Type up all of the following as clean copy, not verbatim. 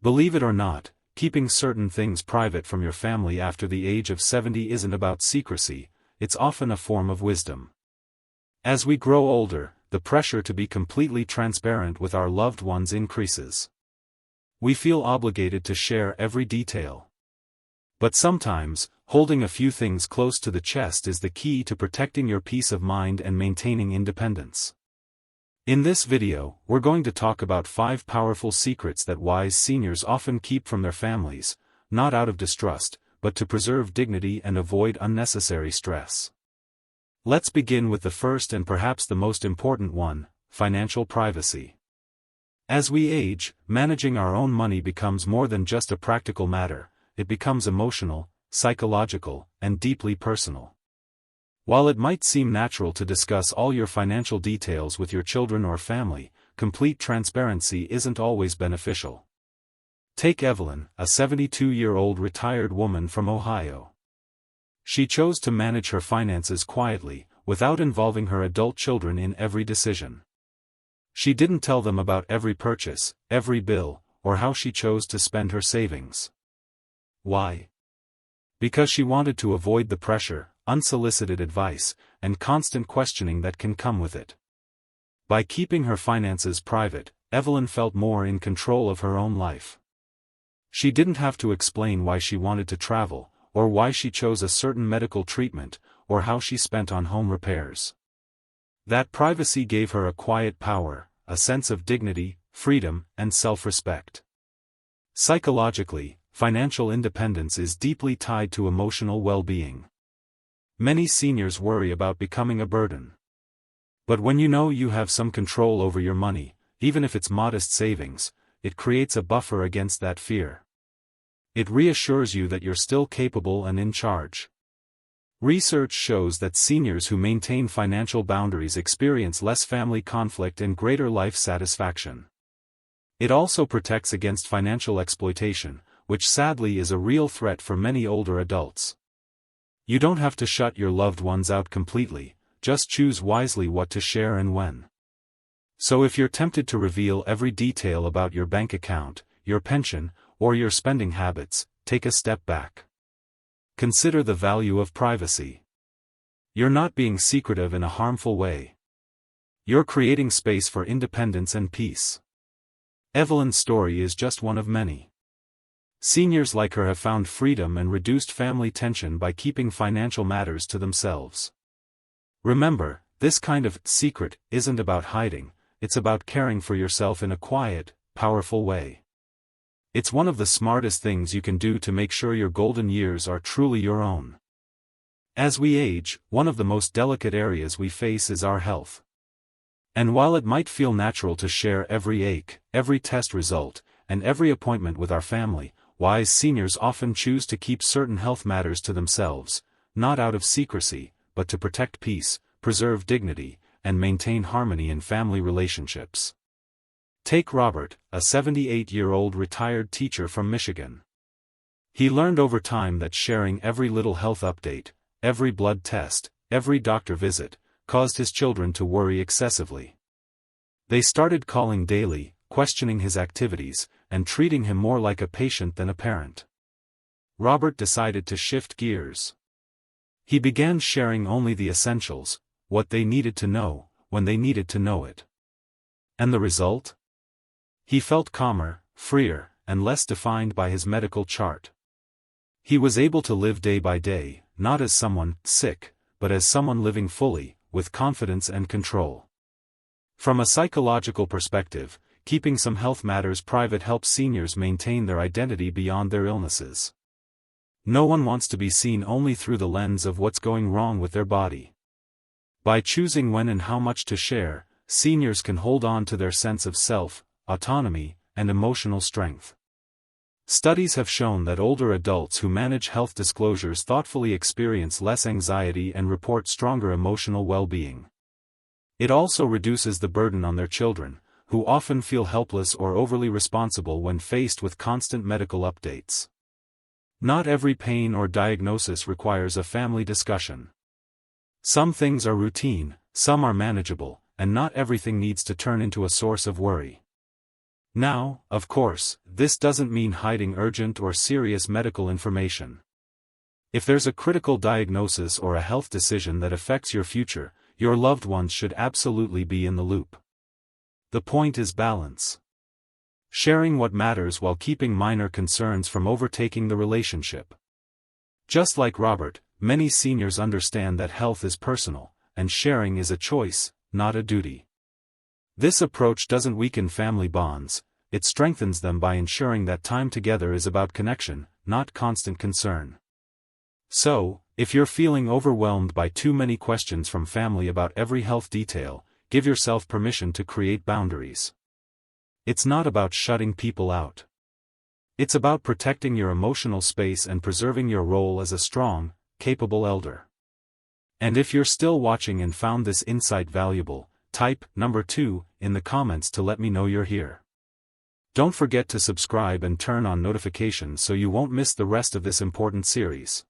Believe it or not, keeping certain things private from your family after the age of 70 isn't about secrecy, it's often a form of wisdom. As we grow older, the pressure to be completely transparent with our loved ones increases. We feel obligated to share every detail. But sometimes, holding a few things close to the chest is the key to protecting your peace of mind and maintaining independence. In this video, we're going to talk about 5 powerful secrets that wise seniors often keep from their families, not out of distrust, but to preserve dignity and avoid unnecessary stress. Let's begin with the first and perhaps the most important one: financial privacy. As we age, managing our own money becomes more than just a practical matter, it becomes emotional, psychological, and deeply personal. While it might seem natural to discuss all your financial details with your children or family, complete transparency isn't always beneficial. Take Evelyn, a 72-year-old retired woman from Ohio. She chose to manage her finances quietly, without involving her adult children in every decision. She didn't tell them about every purchase, every bill, or how she chose to spend her savings. Why? Because she wanted to avoid the pressure, unsolicited advice, and constant questioning that can come with it. By keeping her finances private, Evelyn felt more in control of her own life. She didn't have to explain why she wanted to travel, or why she chose a certain medical treatment, or how she spent on home repairs. That privacy gave her a quiet power, a sense of dignity, freedom, and self-respect. Psychologically, financial independence is deeply tied to emotional well-being. Many seniors worry about becoming a burden. But when you know you have some control over your money, even if it's modest savings, it creates a buffer against that fear. It reassures you that you're still capable and in charge. Research shows that seniors who maintain financial boundaries experience less family conflict and greater life satisfaction. It also protects against financial exploitation, which sadly is a real threat for many older adults. You don't have to shut your loved ones out completely, just choose wisely what to share and when. So if you're tempted to reveal every detail about your bank account, your pension, or your spending habits, take a step back. Consider the value of privacy. You're not being secretive in a harmful way. You're creating space for independence and peace. Evelyn's story is just one of many. Seniors like her have found freedom and reduced family tension by keeping financial matters to themselves. Remember, this kind of secret isn't about hiding, it's about caring for yourself in a quiet, powerful way. It's one of the smartest things you can do to make sure your golden years are truly your own. As we age, one of the most delicate areas we face is our health. And while it might feel natural to share every ache, every test result, and every appointment with our family, wise seniors often choose to keep certain health matters to themselves, not out of secrecy, but to protect peace, preserve dignity, and maintain harmony in family relationships. Take Robert, a 78-year-old retired teacher from Michigan. He learned over time that sharing every little health update, every blood test, every doctor visit, caused his children to worry excessively. They started calling daily, questioning his activities, and treating him more like a patient than a parent. Robert decided to shift gears. He began sharing only the essentials, what they needed to know, when they needed to know it. And the result? He felt calmer, freer, and less defined by his medical chart. He was able to live day by day, not as someone sick, but as someone living fully, with confidence and control. From a psychological perspective, keeping some health matters private helps seniors maintain their identity beyond their illnesses. No one wants to be seen only through the lens of what's going wrong with their body. By choosing when and how much to share, seniors can hold on to their sense of self, autonomy, and emotional strength. Studies have shown that older adults who manage health disclosures thoughtfully experience less anxiety and report stronger emotional well-being. It also reduces the burden on their children, who often feel helpless or overly responsible when faced with constant medical updates. Not every pain or diagnosis requires a family discussion. Some things are routine, some are manageable, and not everything needs to turn into a source of worry. Now, of course, this doesn't mean hiding urgent or serious medical information. If there's a critical diagnosis or a health decision that affects your future, your loved ones should absolutely be in the loop. The point is balance. Sharing what matters while keeping minor concerns from overtaking the relationship. Just like Robert, many seniors understand that health is personal, and sharing is a choice, not a duty. This approach doesn't weaken family bonds, it strengthens them by ensuring that time together is about connection, not constant concern. So, if you're feeling overwhelmed by too many questions from family about every health detail, give yourself permission to create boundaries. It's not about shutting people out. It's about protecting your emotional space and preserving your role as a strong, capable elder. And if you're still watching and found this insight valuable, type number 2 in the comments to let me know you're here. Don't forget to subscribe and turn on notifications so you won't miss the rest of this important series.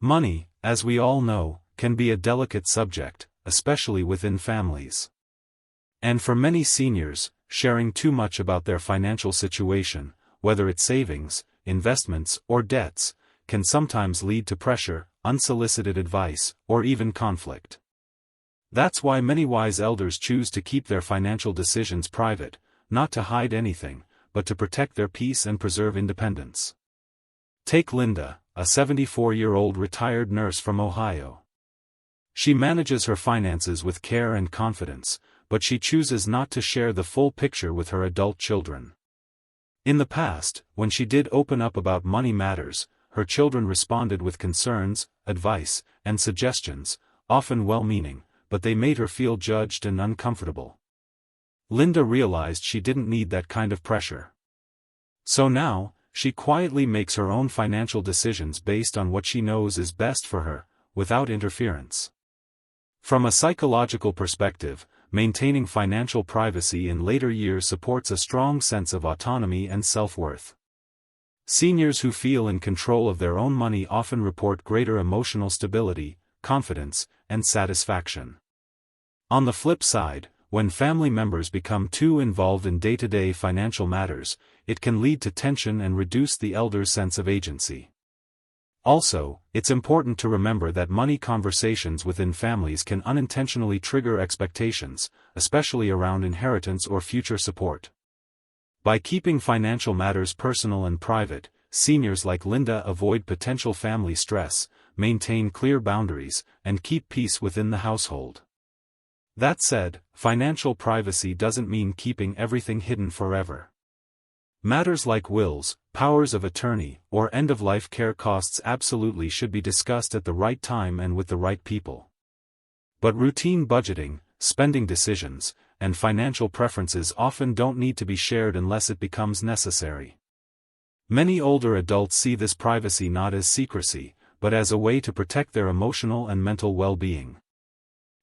Money, as we all know, can be a delicate subject, especially within families. And for many seniors, sharing too much about their financial situation, whether it's savings, investments, or debts, can sometimes lead to pressure, unsolicited advice, or even conflict. That's why many wise elders choose to keep their financial decisions private, not to hide anything, but to protect their peace and preserve independence. Take Linda, a 74-year-old retired nurse from Ohio. She manages her finances with care and confidence, but she chooses not to share the full picture with her adult children. In the past, when she did open up about money matters, her children responded with concerns, advice, and suggestions, often well-meaning, but they made her feel judged and uncomfortable. Linda realized she didn't need that kind of pressure. So now, she quietly makes her own financial decisions based on what she knows is best for her, without interference. From a psychological perspective, maintaining financial privacy in later years supports a strong sense of autonomy and self-worth. Seniors who feel in control of their own money often report greater emotional stability, confidence, and satisfaction. On the flip side, when family members become too involved in day-to-day financial matters, it can lead to tension and reduce the elder's sense of agency. Also, it's important to remember that money conversations within families can unintentionally trigger expectations, especially around inheritance or future support. By keeping financial matters personal and private, seniors like Linda avoid potential family stress, maintain clear boundaries, and keep peace within the household. That said, financial privacy doesn't mean keeping everything hidden forever. Matters like wills, powers of attorney, or end-of-life care costs absolutely should be discussed at the right time and with the right people. But routine budgeting, spending decisions, and financial preferences often don't need to be shared unless it becomes necessary. Many older adults see this privacy not as secrecy, but as a way to protect their emotional and mental well-being.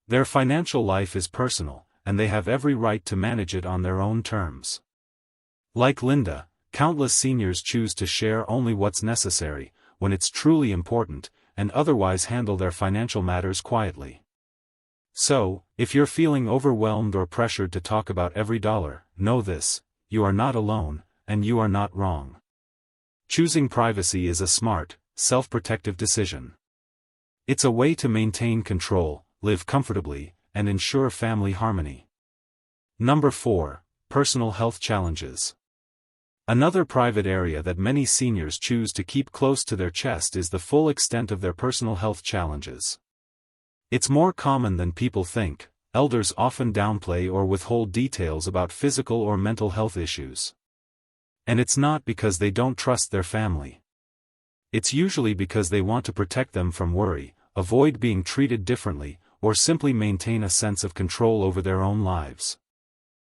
Their financial life is personal, and they have every right to manage it on their own terms. Like Linda, countless seniors choose to share only what's necessary, when it's truly important, and otherwise handle their financial matters quietly. So, if you're feeling overwhelmed or pressured to talk about every dollar, know this: you are not alone, and you are not wrong. Choosing privacy is a smart, self-protective decision. It's a way to maintain control, live comfortably, and ensure family harmony. Number 4. Personal health challenges. Another private area that many seniors choose to keep close to their chest is the full extent of their personal health challenges. It's more common than people think. Elders often downplay or withhold details about physical or mental health issues. And it's not because they don't trust their family. It's usually because they want to protect them from worry, avoid being treated differently, or simply maintain a sense of control over their own lives.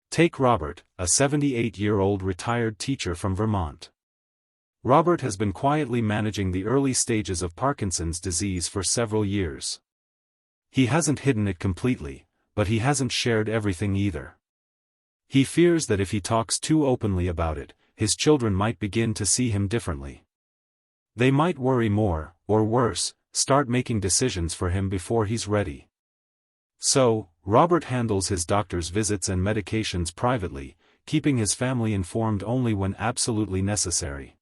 Take Robert, a 78-year-old retired teacher from Vermont. Robert has been quietly managing the early stages of Parkinson's disease for several years. He hasn't hidden it completely, but he hasn't shared everything either. He fears that if he talks too openly about it, his children might begin to see him differently. They might worry more, or worse, start making decisions for him before he's ready. So, Robert handles his doctor's visits and medications privately, keeping his family informed only when absolutely necessary.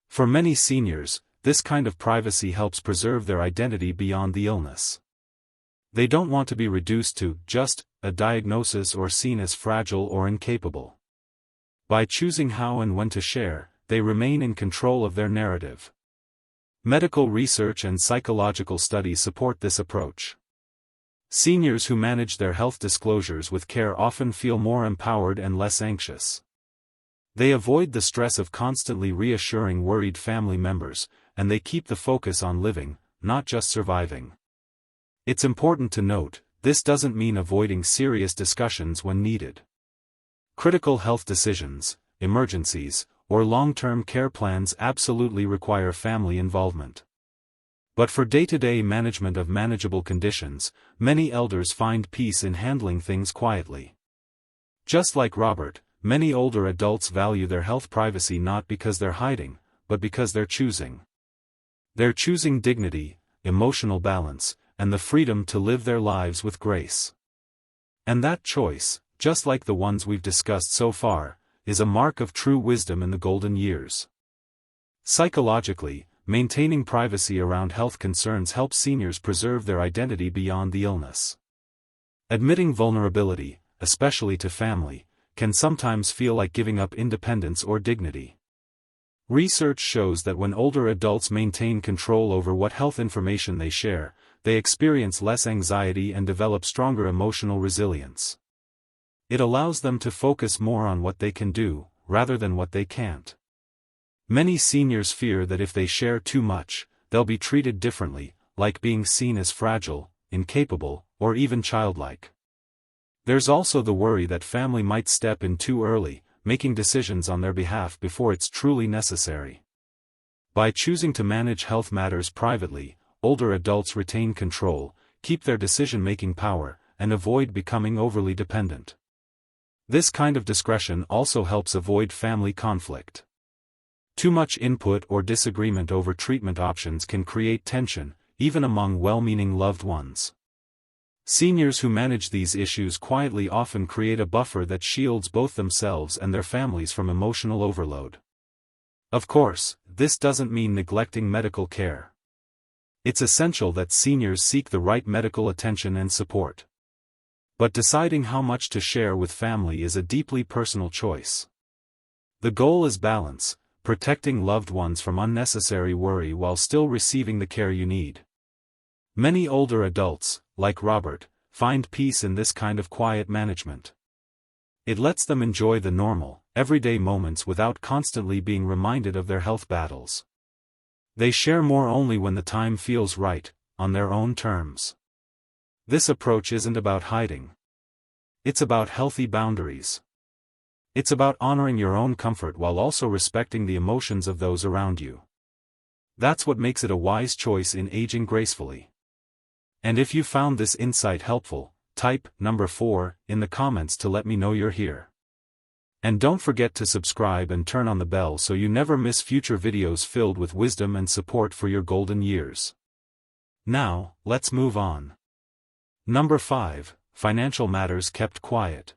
For many seniors, this kind of privacy helps preserve their identity beyond the illness. They don't want to be reduced to just a diagnosis or seen as fragile or incapable. By choosing how and when to share, they remain in control of their narrative. Medical research and psychological studies support this approach. Seniors who manage their health disclosures with care often feel more empowered and less anxious. They avoid the stress of constantly reassuring worried family members, and they keep the focus on living, not just surviving. It's important to note, this doesn't mean avoiding serious discussions when needed. Critical health decisions, emergencies, or long-term care plans absolutely require family involvement. But for day-to-day management of manageable conditions, many elders find peace in handling things quietly. Just like Robert, many older adults value their health privacy not because they're hiding, but because they're choosing. They're choosing dignity, emotional balance, and the freedom to live their lives with grace. And that choice, just like the ones we've discussed so far, is a mark of true wisdom in the golden years. Psychologically, maintaining privacy around health concerns helps seniors preserve their identity beyond the illness. Admitting vulnerability, especially to family, can sometimes feel like giving up independence or dignity. Research shows that when older adults maintain control over what health information they share, they experience less anxiety and develop stronger emotional resilience. It allows them to focus more on what they can do, rather than what they can't. Many seniors fear that if they share too much, they'll be treated differently, like being seen as fragile, incapable, or even childlike. There's also the worry that family might step in too early, making decisions on their behalf before it's truly necessary. By choosing to manage health matters privately, older adults retain control, keep their decision-making power, and avoid becoming overly dependent. This kind of discretion also helps avoid family conflict. Too much input or disagreement over treatment options can create tension, even among well-meaning loved ones. Seniors who manage these issues quietly often create a buffer that shields both themselves and their families from emotional overload. Of course, this doesn't mean neglecting medical care. It's essential that seniors seek the right medical attention and support. But deciding how much to share with family is a deeply personal choice. The goal is balance, protecting loved ones from unnecessary worry while still receiving the care you need. Many older adults, like Robert, find peace in this kind of quiet management. It lets them enjoy the normal, everyday moments without constantly being reminded of their health battles. They share more only when the time feels right, on their own terms. This approach isn't about hiding. It's about healthy boundaries. It's about honoring your own comfort while also respecting the emotions of those around you. That's what makes it a wise choice in aging gracefully. And if you found this insight helpful, type number 4 in the comments to let me know you're here. And don't forget to subscribe and turn on the bell so you never miss future videos filled with wisdom and support for your golden years. Now, let's move on. Number 5, financial matters kept quiet.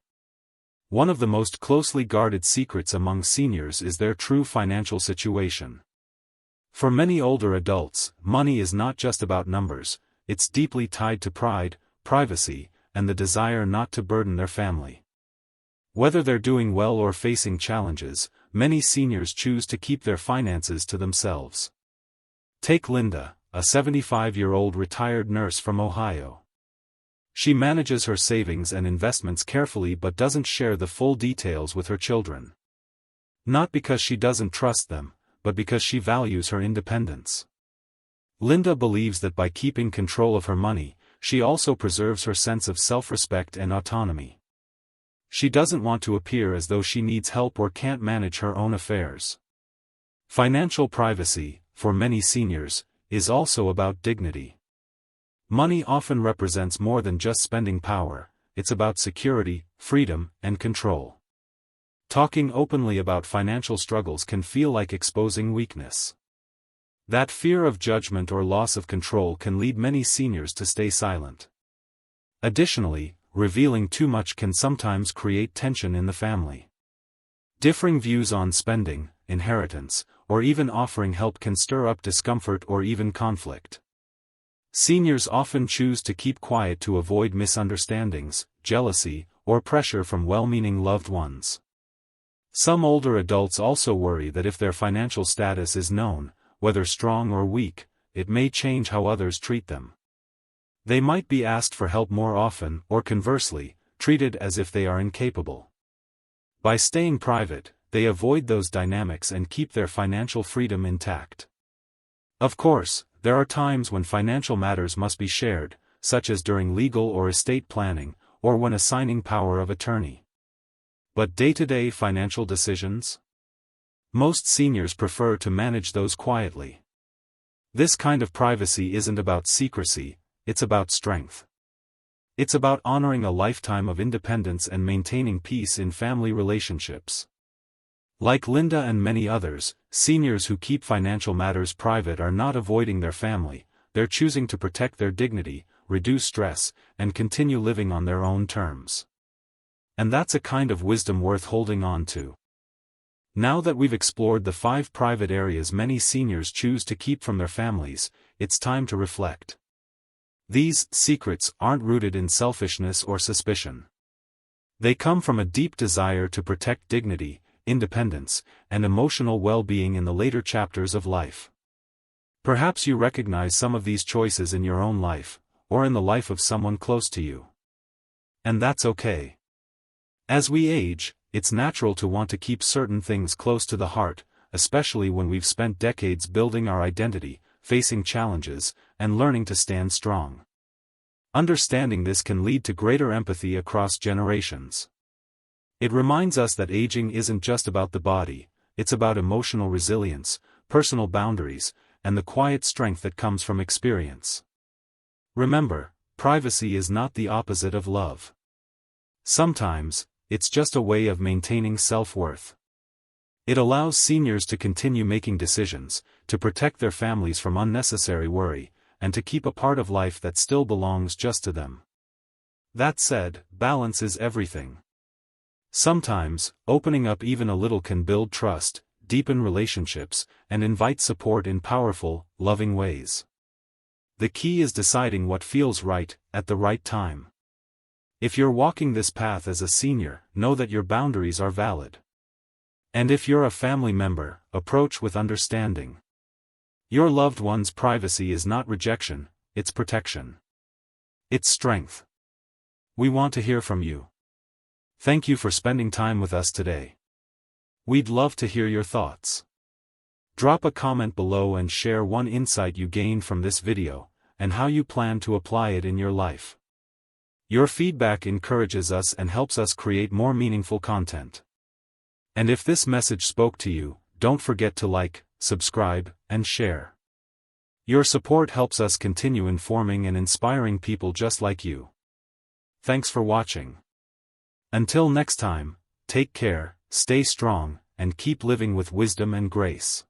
One of the most closely guarded secrets among seniors is their true financial situation. For many older adults, money is not just about numbers, it's deeply tied to pride, privacy, and the desire not to burden their family. Whether they're doing well or facing challenges, many seniors choose to keep their finances to themselves. Take Linda, a 75-year-old retired nurse from Ohio. She manages her savings and investments carefully but doesn't share the full details with her children. Not because she doesn't trust them, but because she values her independence. Linda believes that by keeping control of her money, she also preserves her sense of self-respect and autonomy. She doesn't want to appear as though she needs help or can't manage her own affairs. Financial privacy, for many seniors, is also about dignity. Money often represents more than just spending power, it's about security, freedom, and control. Talking openly about financial struggles can feel like exposing weakness. That fear of judgment or loss of control can lead many seniors to stay silent. Additionally, revealing too much can sometimes create tension in the family. Differing views on spending, inheritance, or even offering help can stir up discomfort or even conflict. Seniors often choose to keep quiet to avoid misunderstandings, jealousy, or pressure from well-meaning loved ones. Some older adults also worry that if their financial status is known, whether strong or weak, it may change how others treat them. They might be asked for help more often or conversely, treated as if they are incapable. By staying private, they avoid those dynamics and keep their financial freedom intact. Of course, there are times when financial matters must be shared, such as during legal or estate planning, or when assigning power of attorney. But day-to-day financial decisions? Most seniors prefer to manage those quietly. This kind of privacy isn't about secrecy, it's about strength. It's about honoring a lifetime of independence and maintaining peace in family relationships. Like Linda and many others, seniors who keep financial matters private are not avoiding their family, they're choosing to protect their dignity, reduce stress, and continue living on their own terms. And that's a kind of wisdom worth holding on to. Now that we've explored the 5 private areas many seniors choose to keep from their families, it's time to reflect. These secrets aren't rooted in selfishness or suspicion. They come from a deep desire to protect dignity, independence, and emotional well-being in the later chapters of life. Perhaps you recognize some of these choices in your own life, or in the life of someone close to you. And that's okay. As we age, it's natural to want to keep certain things close to the heart, especially when we've spent decades building our identity, facing challenges, and learning to stand strong. Understanding this can lead to greater empathy across generations. It reminds us that aging isn't just about the body, it's about emotional resilience, personal boundaries, and the quiet strength that comes from experience. Remember, privacy is not the opposite of love. Sometimes, it's just a way of maintaining self-worth. It allows seniors to continue making decisions, to protect their families from unnecessary worry, and to keep a part of life that still belongs just to them. That said, balance is everything. Sometimes, opening up even a little can build trust, deepen relationships, and invite support in powerful, loving ways. The key is deciding what feels right, at the right time. If you're walking this path as a senior, know that your boundaries are valid. And if you're a family member, approach with understanding. Your loved one's privacy is not rejection, it's protection. It's strength. We want to hear from you. Thank you for spending time with us today. We'd love to hear your thoughts. Drop a comment below and share one insight you gained from this video, and how you plan to apply it in your life. Your feedback encourages us and helps us create more meaningful content. And if this message spoke to you, don't forget to like, subscribe, and share. Your support helps us continue informing and inspiring people just like you. Thanks for watching. Until next time, take care, stay strong, and keep living with wisdom and grace.